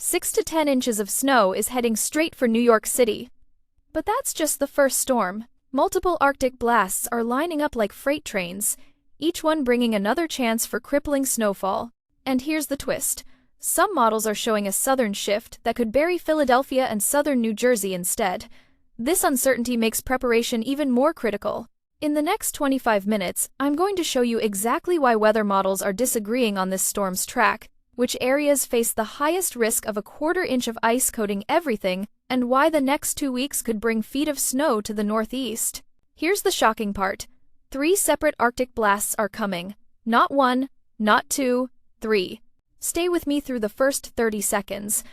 6 to 10 inches of snow is heading straight for New York City. But that's just the first storm. Multiple Arctic blasts are lining up like freight trains, each one bringing another chance for crippling snowfall. And here's the twist. Some models are showing a southern shift that could bury Philadelphia and southern New Jersey instead. This uncertainty makes preparation even more critical. In the next 25 minutes, I'm going to show you exactly why weather models are disagreeing on this storm's track, which areas face the highest risk of a quarter-inch of ice coating everything, and why the next 2 weeks could bring feet of snow to the northeast. Here's the shocking part. 3 separate Arctic blasts are coming. Not 1, not 2, 3. Stay with me through the first 30 seconds,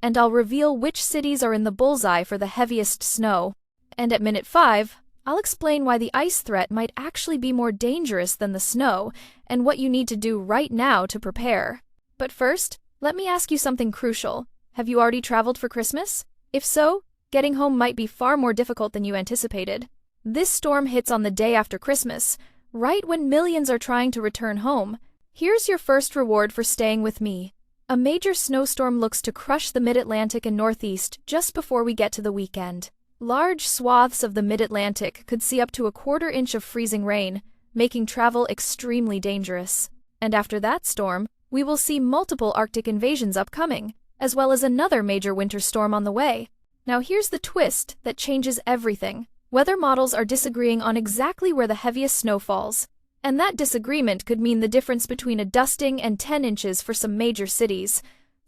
and I'll reveal which cities are in the bullseye for the heaviest snow. And at minute 5, I'll explain why the ice threat might actually be more dangerous than the snow, and what you need to do right now to prepare. But first, let me ask you something crucial. Have you already traveled for Christmas? If so, getting home might be far more difficult than you anticipated. This storm hits on the day after Christmas, right when millions are trying to return home. Here's your first reward for staying with me. A major snowstorm looks to crush the Mid-Atlantic and Northeast just before we get to the weekend. Large swaths of the Mid-Atlantic could see up to a quarter-inch of freezing rain, making travel extremely dangerous. And after that storm, we will see multiple Arctic invasions upcoming, as well as another major winter storm on the way. Now here's the twist that changes everything. Weather models are disagreeing on exactly where the heaviest snow falls, and that disagreement could mean the difference between a dusting and 10 inches for some major cities.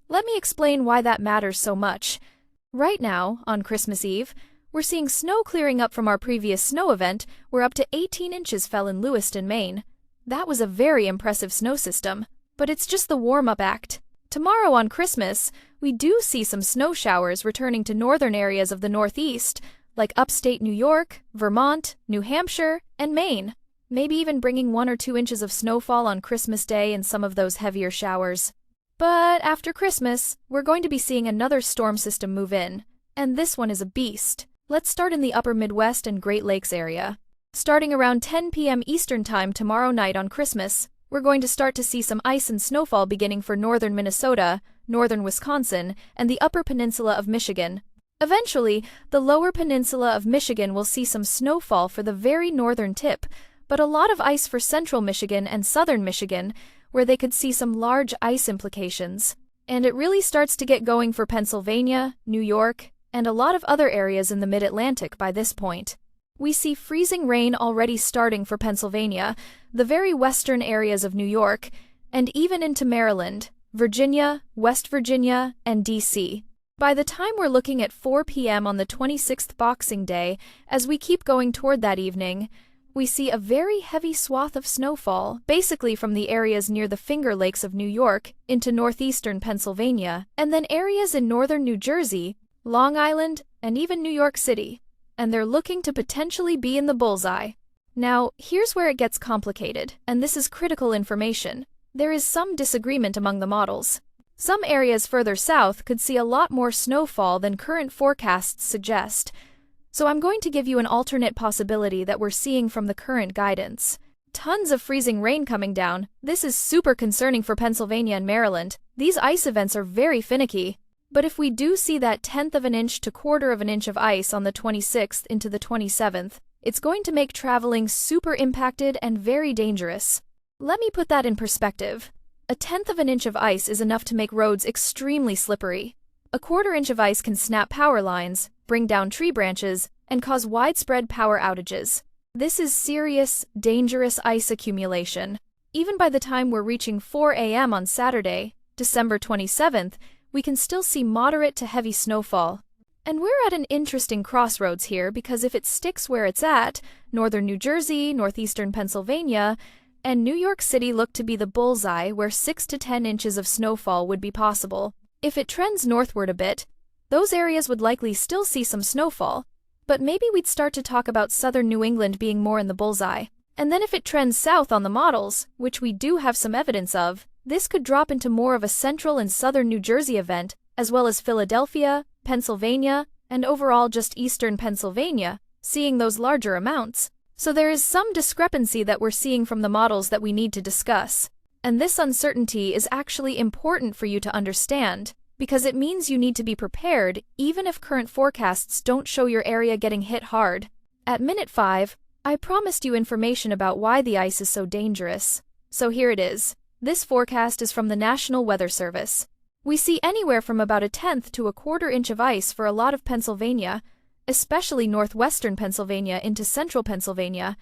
Let me explain why that matters so much. Right now, on Christmas Eve, we're seeing snow clearing up from our previous snow event, where up to 18 inches fell in Lewiston, Maine. That was a very impressive snow system, but it's just the warm-up act. Tomorrow on Christmas, we do see some snow showers returning to northern areas of the Northeast, like upstate New York, Vermont, New Hampshire, and Maine. Maybe even bringing 1 or 2 inches of snowfall on Christmas Day in some of those heavier showers. But after Christmas, we're going to be seeing another storm system move in, and this one is a beast. Let's start in the upper Midwest and Great Lakes area. Starting around 10 p.m. Eastern Time tomorrow night on Christmas, we're going to start to see some ice and snowfall beginning for northern Minnesota, northern Wisconsin, and the upper peninsula of Michigan. Eventually, the lower peninsula of Michigan will see some snowfall for the very northern tip, but a lot of ice for central Michigan and southern Michigan, where they could see some large ice implications. And it really starts to get going for Pennsylvania, New York, and a lot of other areas in the mid-Atlantic by this point. We see freezing rain already starting for Pennsylvania, the very western areas of New York, and even into Maryland, Virginia, West Virginia, and D.C. By the time we're looking at 4 p.m. on the 26th Boxing Day, as we keep going toward that evening, we see a very heavy swath of snowfall, basically from the areas near the Finger Lakes of New York into northeastern Pennsylvania, and then areas in northern New Jersey, Long Island, and even New York City. And they're looking to potentially be in the bullseye. Now, here's where it gets complicated, and this is critical information. There is some disagreement among the models. Some areas further south could see a lot more snowfall than current forecasts suggest. So I'm going to give you an alternate possibility that we're seeing from the current guidance. Tons of freezing rain coming down. This is super concerning for Pennsylvania and Maryland. These ice events are very finicky. But if we do see that 1/10 of an inch to 1/4 of an inch of ice on the 26th into the 27th, it's going to make traveling super impacted and very dangerous. Let me put that in perspective. 1/10 of an inch of ice is enough to make roads extremely slippery. 1/4 inch of ice can snap power lines, bring down tree branches, and cause widespread power outages. This is serious, dangerous ice accumulation. Even by the time we're reaching 4 a.m. on Saturday, December 27th, we can still see moderate to heavy snowfall. And we're at an interesting crossroads here because if it sticks where it's at, northern New Jersey, northeastern Pennsylvania, and New York City look to be the bullseye where 6 to 10 inches of snowfall would be possible. If it trends northward a bit, those areas would likely still see some snowfall, but maybe we'd start to talk about southern New England being more in the bullseye. And then if it trends south on the models, which we do have some evidence of, this could drop into more of a central and southern New Jersey event, as well as Philadelphia, Pennsylvania, and overall just eastern Pennsylvania, seeing those larger amounts. So there is some discrepancy that we're seeing from the models that we need to discuss. And this uncertainty is actually important for you to understand. because it means you need to be prepared even if current forecasts don't show your area getting hit hard. At minute 5, I promised you information about why the ice is so dangerous. So here it is. This forecast is from the National Weather Service. We see anywhere from about 1/10 to 1/4 inch of ice for a lot of Pennsylvania, especially northwestern Pennsylvania into central Pennsylvania,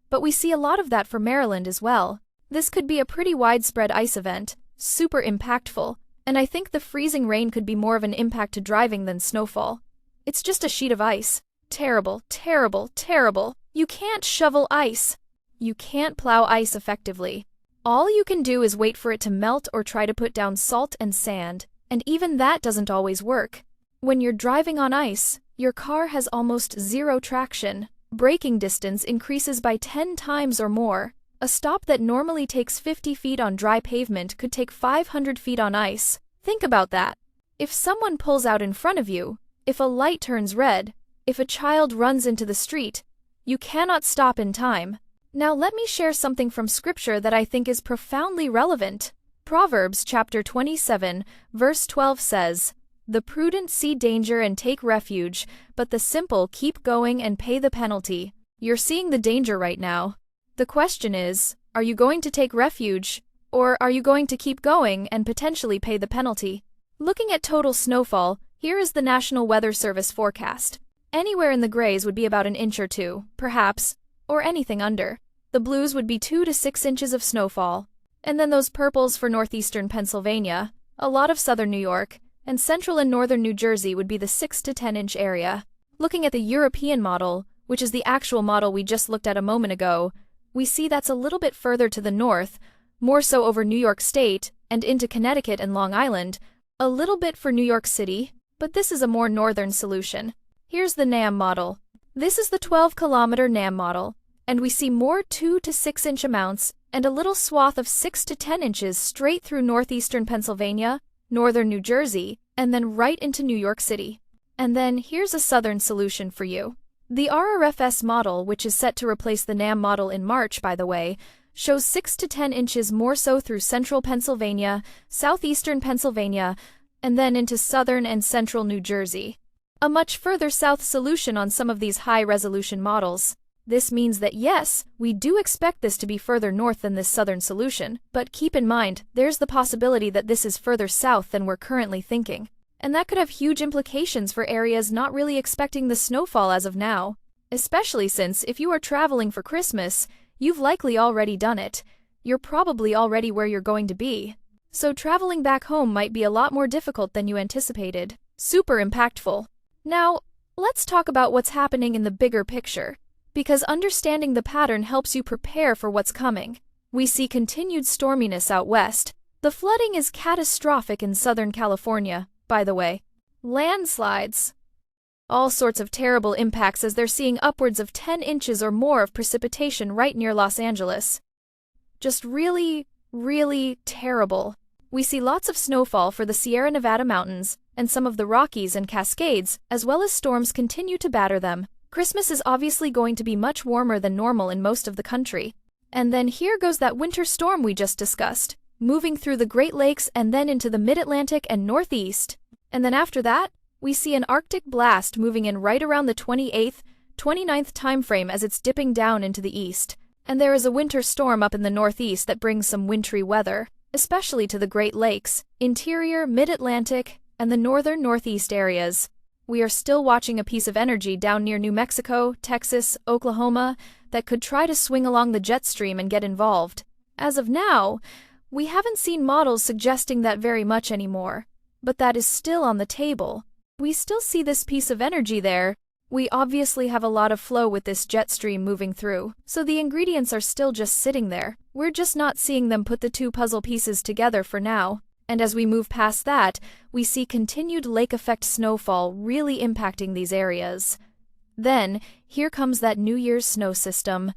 but we see a lot of that for Maryland as well. This could be a pretty widespread ice event, super impactful, and I think the freezing rain could be more of an impact to driving than snowfall. It's just a sheet of ice. Terrible, terrible, terrible. You can't shovel ice. You can't plow ice effectively. All you can do is wait for it to melt or try to put down salt and sand, and even that doesn't always work. When you're driving on ice, your car has almost zero traction. Braking distance increases by 10 times or more. A stop that normally takes 50 feet on dry pavement could take 500 feet on ice. Think about that. If someone pulls out in front of you, if a light turns red, if a child runs into the street, you cannot stop in time. Now let me share something from Scripture that I think is profoundly relevant. Proverbs chapter 27, verse 12 says, "The prudent see danger and take refuge, but the simple keep going and pay the penalty." You're seeing the danger right now. The question is, are you going to take refuge, or are you going to keep going and potentially pay the penalty? Looking at total snowfall, here is the National Weather Service forecast. Anywhere in the grays would be about 1 inch or 2, perhaps, or anything under. The blues would be 2 to 6 inches of snowfall. And then those purples for northeastern Pennsylvania, a lot of southern New York, and central and northern New Jersey would be the 6 to 10 inch area. Looking at the European model, which is the actual model we just looked at a moment ago, we see that's a little bit further to the north, more so over New York State and into Connecticut and Long Island, a little bit for New York City, but this is a more northern solution. Here's the NAM model. This is the 12-kilometer NAM model, and we see more 2 to 6 inch amounts and a little swath of 6 to 10 inches straight through northeastern Pennsylvania, northern New Jersey, and then right into New York City. And then here's a southern solution for you. The RRFS model, which is set to replace the NAM model in March, by the way, shows 6 to 10 inches more so through central Pennsylvania, southeastern Pennsylvania, and then into southern and central New Jersey. A much further south solution on some of these high-resolution models. This means that yes, we do expect this to be further north than this southern solution, but keep in mind, there's the possibility that this is further south than we're currently thinking. And that could have huge implications for areas not really expecting the snowfall as of now, especially since if you are traveling for Christmas, you've likely already done it. You're probably already where you're going to be. So traveling back home might be a lot more difficult than you anticipated. Super impactful. Now, let's talk about what's happening in the bigger picture, because understanding the pattern helps you prepare for what's coming. We see continued storminess out west. The flooding is catastrophic in Southern California, by the way. Landslides. All sorts of terrible impacts as they're seeing upwards of 10 inches or more of precipitation right near Los Angeles. Just really, really terrible. We see lots of snowfall for the Sierra Nevada mountains and some of the Rockies and Cascades, as well as storms continue to batter them. Christmas is obviously going to be much warmer than normal in most of the country. And then here goes that winter storm we just discussed, moving through the Great Lakes and then into the Mid-Atlantic and Northeast. And then after that, we see an Arctic blast moving in right around the 28th, 29th timeframe as it's dipping down into the east. And there is a winter storm up in the Northeast that brings some wintry weather, especially to the Great Lakes, interior, Mid-Atlantic, and the northern Northeast areas. We are still watching a piece of energy down near New Mexico, Texas, Oklahoma, that could try to swing along the jet stream and get involved. As of now, we haven't seen models suggesting that very much anymore, but that is still on the table. We still see this piece of energy there. We obviously have a lot of flow with this jet stream moving through, so the ingredients are still just sitting there. We're just not seeing them put the two puzzle pieces together for now. And as we move past that, we see continued lake effect snowfall really impacting these areas. Then, here comes that New Year's snow system.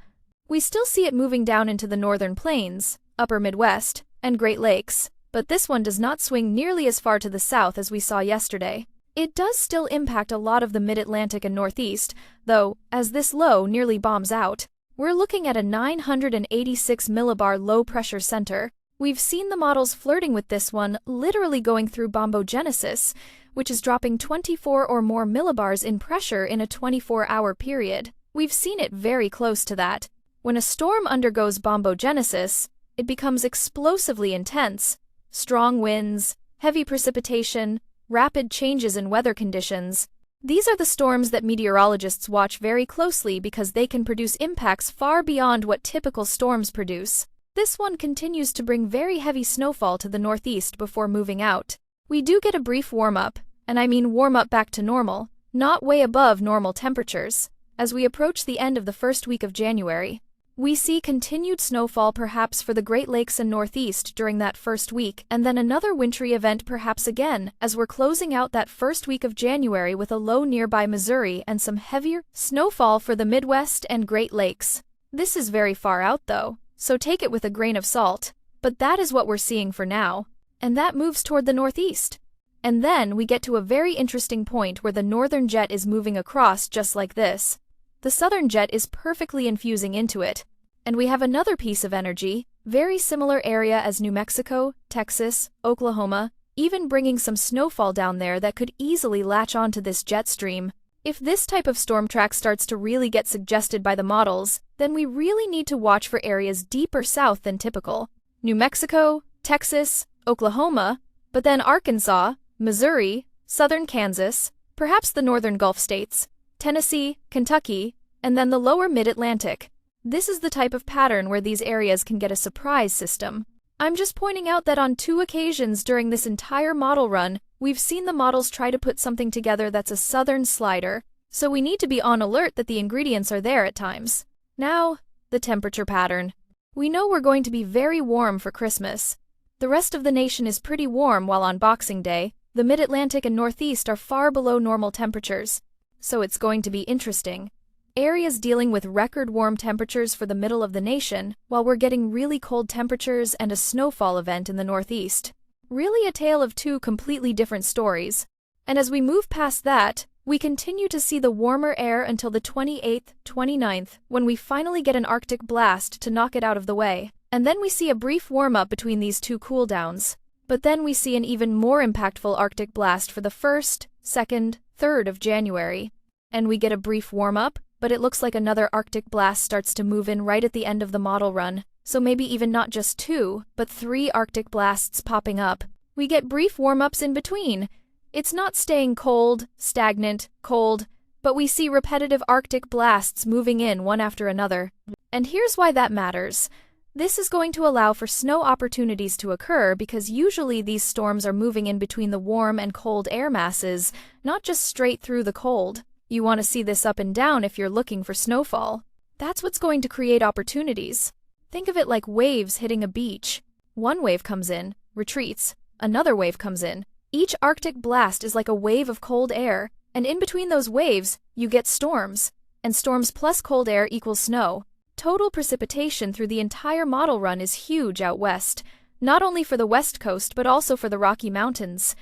We still see it moving down into the northern plains, upper Midwest, and Great Lakes, but this one does not swing nearly as far to the south as we saw yesterday. It does still impact a lot of the Mid-Atlantic and Northeast, though, as this low nearly bombs out. We're looking at a 986 millibar low-pressure center. We've seen the models flirting with this one, literally going through bombogenesis, which is dropping 24 or more millibars in pressure in a 24-hour period. We've seen it very close to that. When a storm undergoes bombogenesis, it becomes explosively intense. Strong winds, heavy precipitation, rapid changes in weather conditions. These are the storms that meteorologists watch very closely because they can produce impacts far beyond what typical storms produce. This one continues to bring very heavy snowfall to the northeast before moving out. We do get a brief warm-up, and I mean warm-up back to normal, not way above normal temperatures. As we approach the end of the first week of January, we see continued snowfall perhaps for the Great Lakes and Northeast during that first week, and then another wintry event perhaps again as we're closing out that first week of January with a low nearby Missouri and some heavier snowfall for the Midwest and Great Lakes. This is very far out though, so take it with a grain of salt, but that is what we're seeing for now, and that moves toward the northeast. And then we get to a very interesting point where the northern jet is moving across just like this. The southern jet is perfectly infusing into it, and we have another piece of energy, very similar area as New Mexico, Texas, Oklahoma, even bringing some snowfall down there that could easily latch onto this jet stream. If this type of storm track starts to really get suggested by the models, then we really need to watch for areas deeper south than typical. New Mexico, Texas, Oklahoma, but then Arkansas, Missouri, southern Kansas, perhaps the northern Gulf states, Tennessee, Kentucky, and then the lower mid-Atlantic. This is the type of pattern where these areas can get a surprise system. I'm just pointing out that on 2 occasions during this entire model run, we've seen the models try to put something together that's a southern slider, so we need to be on alert that the ingredients are there at times. Now, the temperature pattern. We know we're going to be very warm for Christmas. The rest of the nation is pretty warm while on Boxing Day. The Mid-Atlantic and Northeast are far below normal temperatures, so it's going to be interesting. Areas dealing with record warm temperatures for the middle of the nation, while we're getting really cold temperatures and a snowfall event in the Northeast. Really a tale of 2 completely different stories. And as we move past that, we continue to see the warmer air until the 28th, 29th, when we finally get an Arctic blast to knock it out of the way. And then we see a brief warm-up between these 2 cool-downs. But then we see an even more impactful Arctic blast for the 1st, 2nd, 3rd of January. And we get a brief warm-up, but it looks like another Arctic blast starts to move in right at the end of the model run, so maybe even not just 2, but 3 Arctic blasts popping up. We get brief warm-ups in between. It's not staying cold, stagnant, cold, but we see repetitive Arctic blasts moving in one after another. And here's why that matters. This is going to allow for snow opportunities to occur because usually these storms are moving in between the warm and cold air masses, not just straight through the cold. You want to see this up and down if you're looking for snowfall. That's what's going to create opportunities. Think of it like waves hitting a beach. One wave comes in, retreats, another wave comes in. Each Arctic blast is like a wave of cold air, and in between those waves, you get storms. And storms plus cold air equals snow. Total precipitation through the entire model run is huge out west, not only for the West Coast but also for the Rocky Mountains.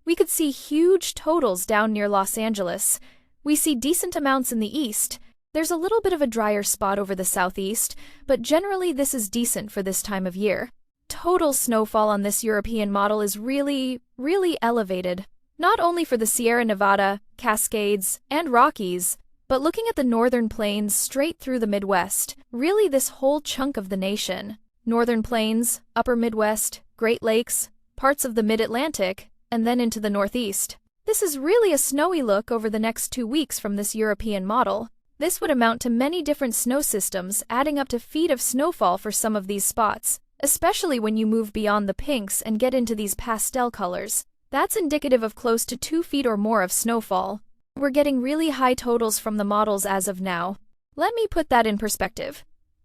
We could see huge totals down near Los Angeles. We see decent amounts in the east. There's a little bit of a drier spot over the southeast, but generally this is decent for this time of year. Total snowfall on this European model is really elevated. Not only for the Sierra Nevada, Cascades, and Rockies, but looking at the northern plains straight through the Midwest, really this whole chunk of the nation. Northern plains, upper Midwest, Great Lakes, parts of the Mid-Atlantic, and then into the Northeast. This is really a snowy look over the next 2 weeks from this European model. This would amount to many different snow systems, adding up to feet of snowfall for some of these spots, especially when you move beyond the pinks and get into these pastel colors. That's indicative of close to 2 feet or more of snowfall. We're getting really high totals from the models as of now. Let me put that in perspective.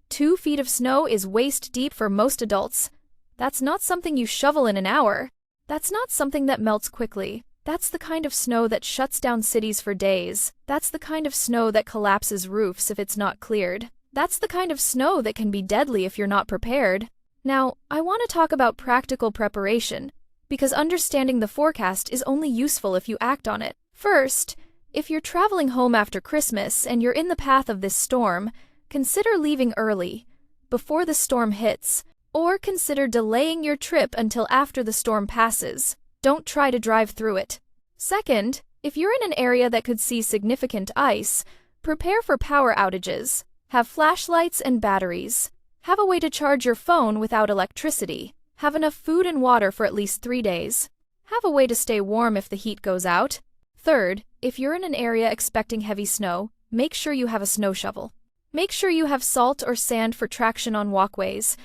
2 feet of snow is waist deep for most adults. That's not something you shovel in an hour. That's not something that melts quickly. That's the kind of snow that shuts down cities for days. That's the kind of snow that collapses roofs if it's not cleared. That's the kind of snow that can be deadly if you're not prepared. Now, I want to talk about practical preparation, because understanding the forecast is only useful if you act on it. First, if you're traveling home after Christmas and you're in the path of this storm, consider leaving early, before the storm hits, Or consider delaying your trip until after the storm passes. Don't try to drive through it. Second, if you're in an area that could see significant ice, prepare for power outages. Have flashlights and batteries. Have a way to charge your phone without electricity. Have enough food and water for at least 3 days. Have a way to stay warm if the heat goes out. Third, if you're in an area expecting heavy snow, make sure you have a snow shovel. Make sure you have salt or sand for traction on walkways.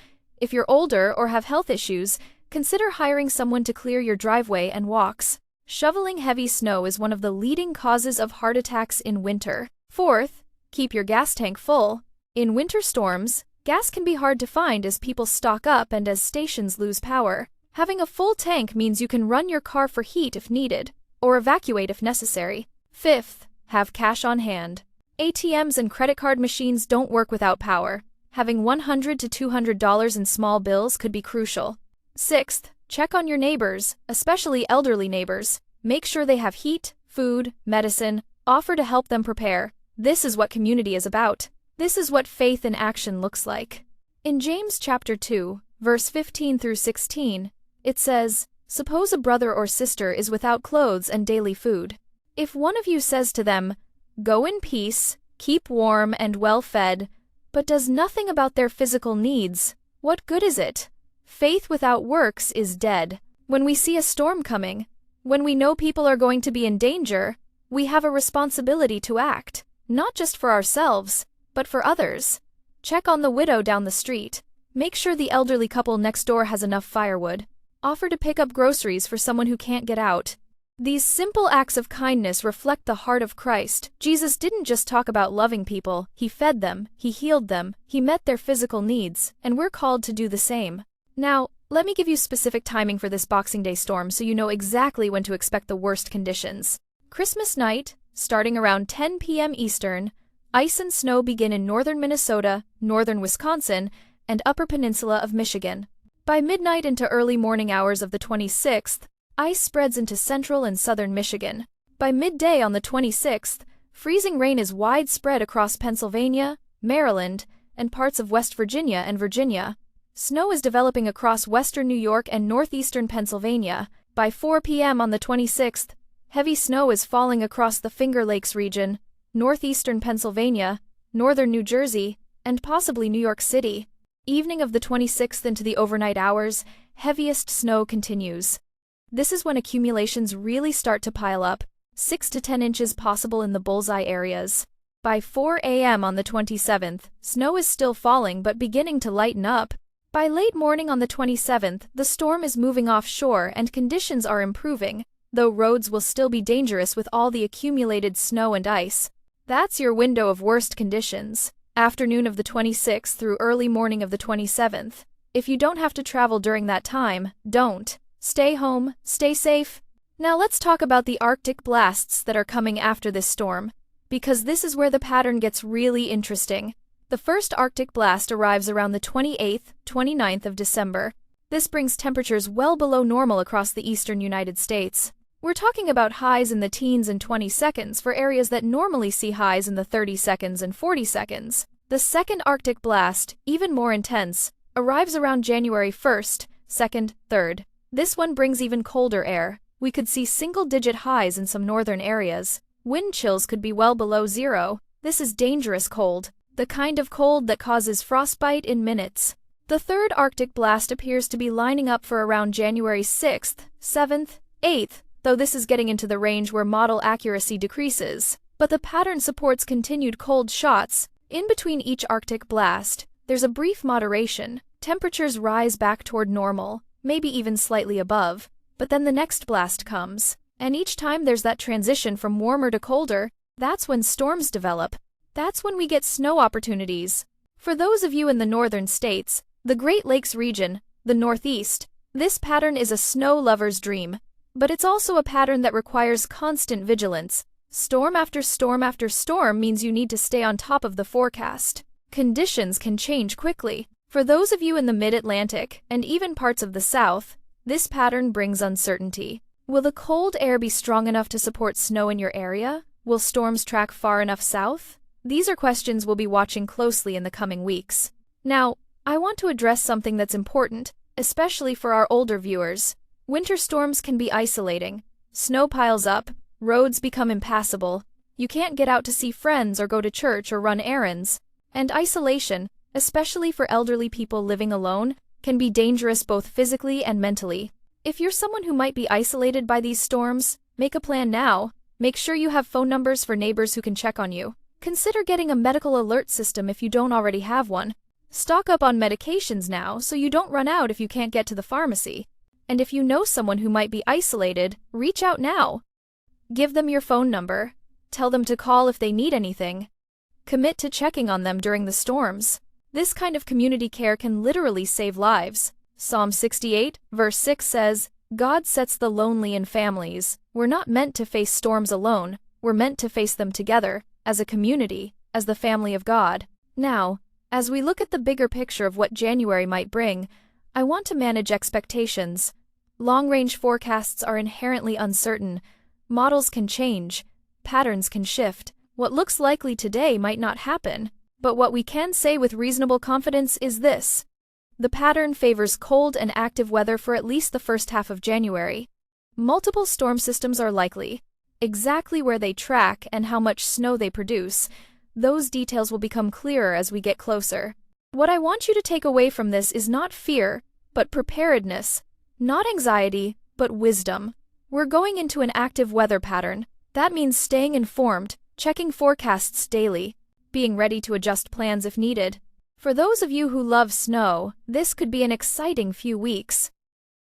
If you're older or have health issues, consider hiring someone to clear your driveway and walks. Shoveling heavy snow is one of the leading causes of heart attacks in winter. Fourth, keep your gas tank full. In winter storms, gas can be hard to find as people stock up and as stations lose power. Having a full tank means you can run your car for heat if needed, or evacuate if necessary. Fifth, have cash on hand. ATMs and credit card machines don't work without power. Having $100 to $200 in small bills could be crucial. Sixth, check on your neighbors, especially elderly neighbors. Make sure they have heat, food, medicine. Offer to help them prepare. This is what community is about. This is what faith in action looks like. In James chapter 2, verse 15 through 16, it says, "Suppose a brother or sister is without clothes and daily food. If one of you says to them, 'Go in peace, keep warm and well fed,' but does nothing about their physical needs, what good is it? Faith without works is dead." When we see a storm coming, when we know people are going to be in danger, we have a responsibility to act, not just for ourselves, but for others. Check on the widow down the street. Make sure the elderly couple next door has enough firewood. Offer to pick up groceries for someone who can't get out. These simple acts of kindness reflect the heart of Christ. Jesus didn't just talk about loving people, he fed them, he healed them, he met their physical needs, and we're called to do the same. Now, let me give you specific timing for this Boxing Day storm so you know exactly when to expect the worst conditions. Christmas night, starting around 10 p.m. Eastern, ice and snow begin in northern Minnesota, northern Wisconsin, and upper peninsula of Michigan. By midnight into early morning hours of the 26th, ice spreads into central and southern Michigan. By midday on the 26th, freezing rain is widespread across Pennsylvania, Maryland, and parts of West Virginia and Virginia. Snow is developing across western New York and northeastern Pennsylvania. By 4 p.m. on the 26th, heavy snow is falling across the Finger Lakes region, northeastern Pennsylvania, northern New Jersey, and possibly New York City. Evening of the 26th into the overnight hours, heaviest snow continues. This is when accumulations really start to pile up, 6 to 10 inches possible in the bullseye areas. By 4 a.m. on the 27th, snow is still falling but beginning to lighten up. By late morning on the 27th, the storm is moving offshore and conditions are improving, though roads will still be dangerous with all the accumulated snow and ice. That's your window of worst conditions. Afternoon of the 26th through early morning of the 27th. If you don't have to travel during that time, don't. Stay home, stay safe. Now let's talk about the Arctic blasts that are coming after this storm, because this is where the pattern gets really interesting. The first Arctic blast arrives around the 28th, 29th of December. This brings temperatures well below normal across the eastern United States. We're talking about highs in the teens and 20 seconds for areas that normally see highs in the 30 seconds and 40 seconds. The second Arctic blast, even more intense, arrives around January 1st, 2nd, 3rd. This one brings even colder air. We could see single-digit highs in some northern areas. Wind chills could be well below zero. This is dangerous cold, the kind of cold that causes frostbite in minutes. The third Arctic blast appears to be lining up for around January 6th, 7th, 8th, though this is getting into the range where model accuracy decreases. But the pattern supports continued cold shots. In between each Arctic blast, there's a brief moderation. Temperatures rise back toward normal, maybe even slightly above, but then the next blast comes, and each time there's that transition from warmer to colder. That's when storms develop. That's when we get snow opportunities. For those of you in the northern states, the Great Lakes region, the Northeast, this pattern is a snow lover's dream, but it's also a pattern that requires constant vigilance. Storm after storm after storm means you need to stay on top of the forecast. Conditions can change quickly. For those of you in the mid-Atlantic, and even parts of the South, this pattern brings uncertainty. Will the cold air be strong enough to support snow in your area? Will storms track far enough south? These are questions we'll be watching closely in the coming weeks. Now, I want to address something that's important, especially for our older viewers. Winter storms can be isolating. Snow piles up, roads become impassable, you can't get out to see friends or go to church or run errands. And isolation, especially for elderly people living alone, can be dangerous both physically and mentally. If you're someone who might be isolated by these storms, make a plan now. Make sure you have phone numbers for neighbors who can check on you. Consider getting a medical alert system if you don't already have one. Stock up on medications now so you don't run out if you can't get to the pharmacy. And if you know someone who might be isolated, reach out now. Give them your phone number. Tell them to call if they need anything. Commit to checking on them during the storms. This kind of community care can literally save lives. Psalm 68, verse 6 says, "God sets the lonely in families. We're not meant to face storms alone. We're meant to face them together, as a community, as the family of God." Now, as we look at the bigger picture of what January might bring, I want to manage expectations. Long-range forecasts are inherently uncertain. Models can change. Patterns can shift. What looks likely today might not happen. But what we can say with reasonable confidence is this. The pattern favors cold and active weather for at least the first half of January. Multiple storm systems are likely. Exactly where they track and how much snow they produce, those details will become clearer as we get closer. What I want you to take away from this is not fear, but preparedness. Not anxiety, but wisdom. We're going into an active weather pattern. That means staying informed, checking forecasts daily, being ready to adjust plans if needed. For those of you who love snow, this could be an exciting few weeks.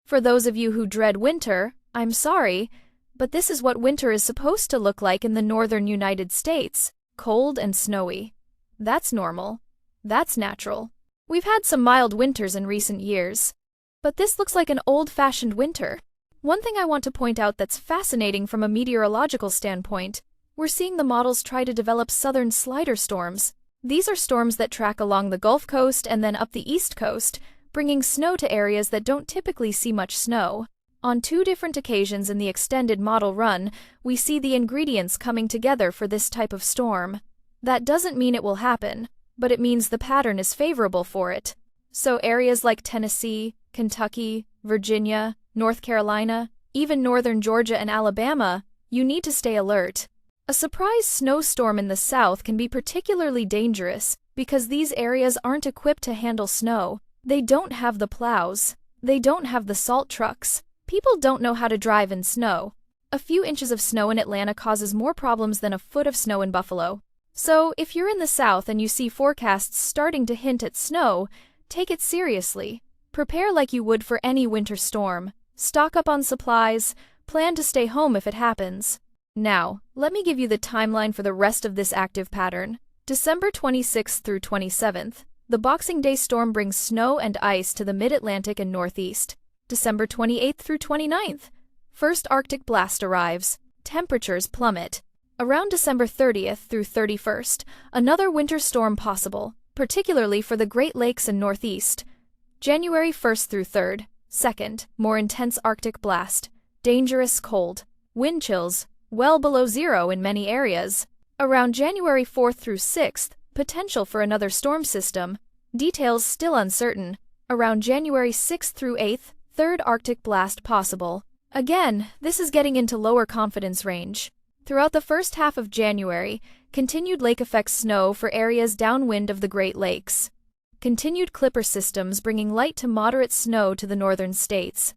For those of you who dread winter, I'm sorry, but this is what winter is supposed to look like in the northern United States, cold and snowy. That's normal. That's natural. We've had some mild winters in recent years. But this looks like an old-fashioned winter. One thing I want to point out that's fascinating from a meteorological standpoint, we're seeing the models try to develop southern slider storms. These are storms that track along the Gulf Coast and then up the East Coast, bringing snow to areas that don't typically see much snow. On 2 different occasions in the extended model run, we see the ingredients coming together for this type of storm. That doesn't mean it will happen, but it means the pattern is favorable for it. So areas like Tennessee, Kentucky, Virginia, North Carolina, even northern Georgia and Alabama, you need to stay alert. A surprise snowstorm in the south can be particularly dangerous because these areas aren't equipped to handle snow. They don't have the plows. They don't have the salt trucks. People don't know how to drive in snow. A few inches of snow in Atlanta causes more problems than a foot of snow in Buffalo. So, if you're in the south and you see forecasts starting to hint at snow, take it seriously. Prepare like you would for any winter storm. Stock up on supplies. Plan to stay home if it happens. Now, let me give you the timeline for the rest of this active pattern. December 26th through 27th, the Boxing Day storm brings snow and ice to the mid-Atlantic and Northeast. December 28th through 29th, first Arctic blast arrives. Temperatures plummet. Around December 30th through 31st, another winter storm possible, particularly for the Great Lakes and Northeast. January 1st through 3rd, second, more intense Arctic blast. Dangerous cold. Wind chills, well below zero in many areas. Around January 4th through 6th, potential for another storm system. Details still uncertain. Around January 6th through 8th, third Arctic blast possible. Again, this is getting into lower confidence range. Throughout the first half of January, continued lake effect snow for areas downwind of the Great Lakes. Continued clipper systems bringing light to moderate snow to the northern states.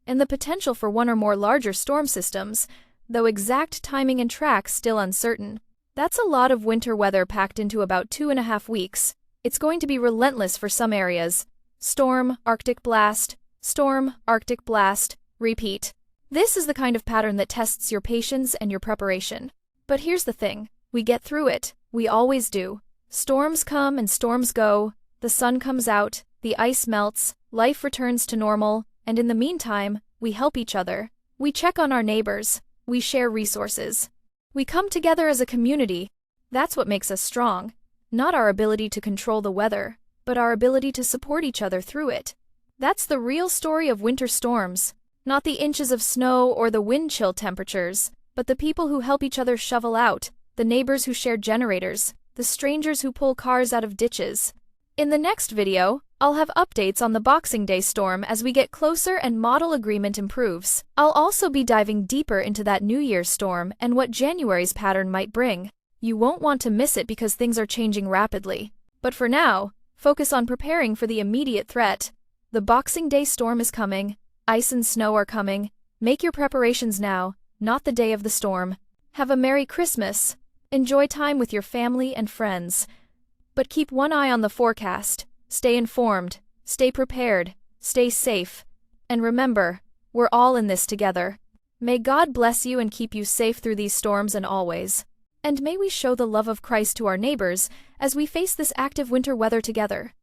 And the potential for one or more larger storm systems, though exact timing and track still uncertain. That's a lot of winter weather packed into about 2.5 weeks. It's going to be relentless for some areas. Storm, Arctic blast, storm, Arctic blast, repeat. This is the kind of pattern that tests your patience and your preparation. But here's the thing, we get through it. We always do. Storms come and storms go. The sun comes out, the ice melts, life returns to normal, and in the meantime, we help each other. We check on our neighbors. We share resources. We come together as a community. That's what makes us strong. Not our ability to control the weather, but our ability to support each other through it. That's the real story of winter storms. Not the inches of snow or the wind chill temperatures, but the people who help each other shovel out, the neighbors who share generators, the strangers who pull cars out of ditches. In the next video, I'll have updates on the Boxing Day storm as we get closer and model agreement improves. I'll also be diving deeper into that New Year's storm and what January's pattern might bring. You won't want to miss it because things are changing rapidly. But for now, focus on preparing for the immediate threat. The Boxing Day storm is coming. Ice and snow are coming. Make your preparations now, not the day of the storm. Have a Merry Christmas. Enjoy time with your family and friends. But keep one eye on the forecast. Stay informed, stay prepared, stay safe. And remember, we're all in this together. May God bless you and keep you safe through these storms and always. And may we show the love of Christ to our neighbors as we face this active winter weather together.